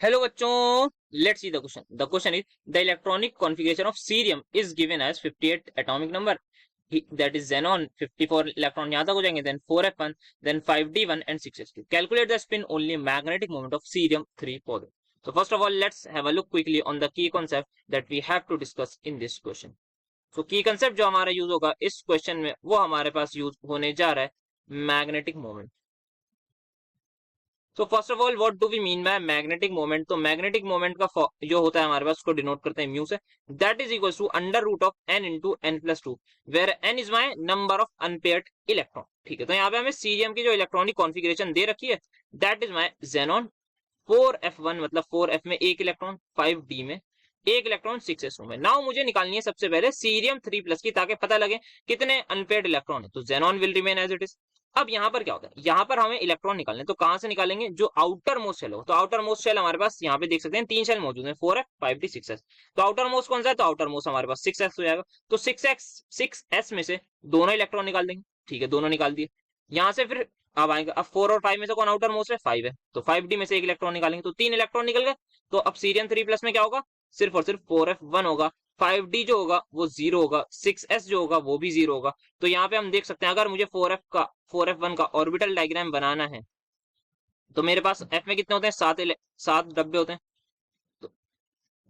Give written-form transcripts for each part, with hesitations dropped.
Hello बच्चों, let's see the question. The question is the electronic configuration of cerium is given as 58 atomic number. That is xenon 54 electron यहाँ तक हो जाएंगे. Then 4f1, then 5d1 and 6s2. Calculate the spin only magnetic moment of cerium 3 positive. So first of all, let's have a look quickly on the key concept that we have to discuss in this question. So key concept जो हमारा use होगा इस question में वो हमारे पास use होने जा रहा है मैग्नेटिक मोमेंट. तो first of all what do we mean by magnetic moment. तो मैग्नेटिक मोमेंट का जो होता है हमारे पास उसको डिनोट करते हैं म्यू से. That is equal to under root of n into n plus two, where n is my number of unpaired electron. ठीक है, तो यहाँ पे हमें सीरियम की जो इलेक्ट्रॉनिक कॉन्फ़िगरेशन दे रखी है that is my xenon 4f1 मतलब 4f में एक इलेक्ट्रॉन, 5d में एक इलेक्ट्रॉन, 6s2 में. नाउ मुझे निकालनी है सबसे पहले सीरियम 3 प्लस की ताकि पता लगे कितने अनपेयर्ड इलेक्ट्रॉन है. तो xenon will remain as it is. अब यहाँ पर क्या होता है, यहाँ पर हमें इलेक्ट्रॉन निकालने, तो कहां से निकालेंगे, जो आउटर मोस्ट शेल हो. तो आउटर मोस्ट शेल हमारे पास यहाँ पे देख सकते हैं तीन शेल मौजूद है, 4f 5d 6s. तो आउटर मोस्ट कौन सा है, तो आउटर मोस्ट हमारे पास 6s हो जाएगा. तो 6s में से दोनों इलेक्ट्रॉन निकाल देंगे. ठीक है, दोनों निकाल दिए. यहाँ से फिर अब आएंगे, अब 4 और 5 में से कौन आउटर मोस्ट है, 5 है. तो 5d में से एक इलेक्ट्रॉन निकालेंगे, तो 3 इलेक्ट्रॉन निकल गए. तो अब सीरियम 3 प्लस में क्या होगा, सिर्फ और सिर्फ 4f1 होगा. 5d जो होगा वो 0 होगा, 6s जो होगा वो भी 0 होगा. तो यहाँ पे हम देख सकते हैं अगर मुझे 4f1 का ऑर्बिटल डायग्राम बनाना है तो मेरे पास f में कितने होते हैं, 7 डब्बे होते हैं. तो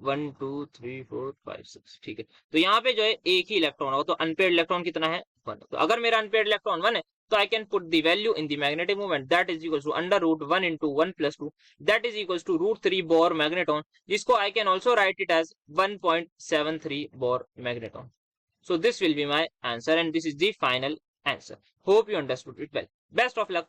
1 2 3 4 5 6. ठीक है, तो यहाँ पे जो है एक ही इलेक्ट्रॉन होगा. तो अनपेयर्ड इलेक्ट्रॉन कितना है, 1. तो अगर मेरा अनपेयर्ड इलेक्ट्रॉन 1 है तो I can put the value in the magnetic moment that is equal to under root 1 into 1 plus 2 that is equal to root 3 Bohr magneton, जिसको I can also write it as 1.73 Bohr magneton. So this will be my answer and this is the final answer. Hope you understood it well. Best of luck.